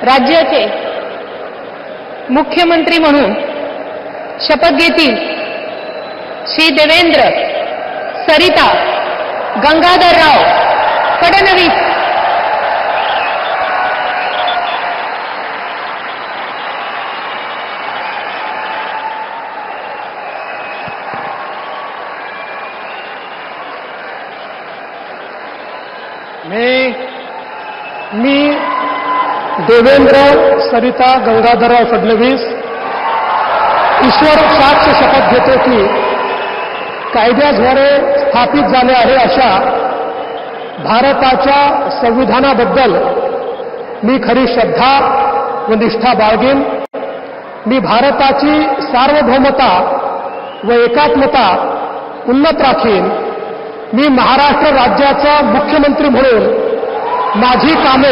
राज्याचे मुख्यमंत्री म्हणून शपथ घेतील श्री देवेंद्र सरिता गंगाधरराव फडणवीस। मी देवेंद्र सरिता गंगाधरराव फडणवीस ईश्वर साक्ष शपथ घेतो की कायद्याद्वारे स्थापित झाले आहे अशा भारताच्या संविधानाबद्दल मी खरी श्रद्धा व निष्ठा बाळगेन। मी भारताची सार्वभौमता व एकात्मता उन्नत राखीन। मी महाराष्ट्र राज्याचा मुख्यमंत्री म्हणून माझी कामे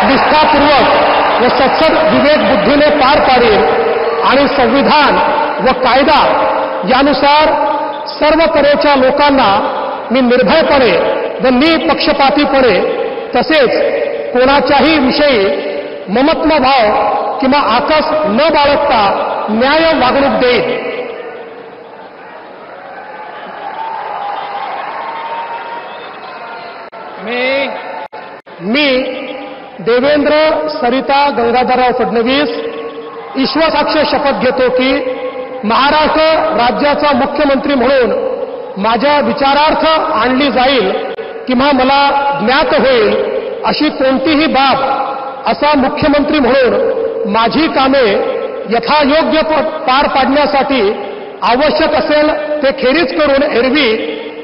निष्ठापूर्वक व सत्सद विवेक बुद्धीने पार पाडेल आणि संविधान व कायदा यानुसार सर्व तऱ्हेच्या लोकांना मी निर्भयपणे व निपक्षपातीपणे तसेच कोणाच्याही विषयी ममत्वभाव किंवा आकस न बाळगता न्याय वागणूक देईन। मी देवेंद्र सरिता गंगाधरराव फडणवीस ईश्वरसाक्ष शपथ घेतो की महाराष्ट्र राज्याचा मुख्यमंत्री म्हणून माझ्या विचारार्थ आणली जाईल किंवा मला ज्ञात होईल अशी कोणतीही बाब असा मुख्यमंत्री म्हणून माझी कामे यथायोग्य पार पाडण्यासाठी आवश्यक असेल ते खेरीज करून एरवी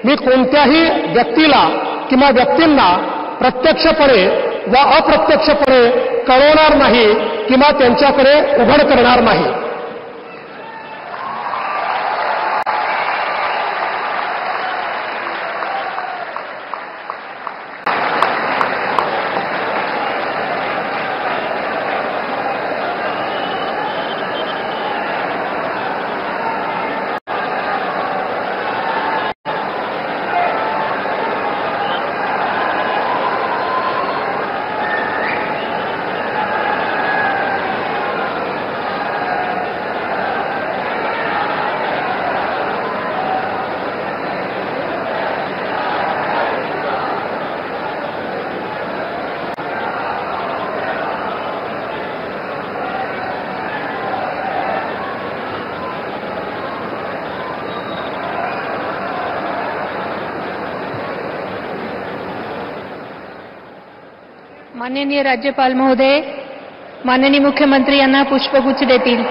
मी कोणत्याही व्यक्तीला किंवा व्यक्तींना प्रत्यक्षपणे व अप्रत्यक्षपणे कळवणार नाही किंवा त्यांच्याकडे उघड करणार नाही। माननीय राज्यपाल महोदय, माननीय मुख्यमंत्री यांना पुष्पगुच्छ देतील।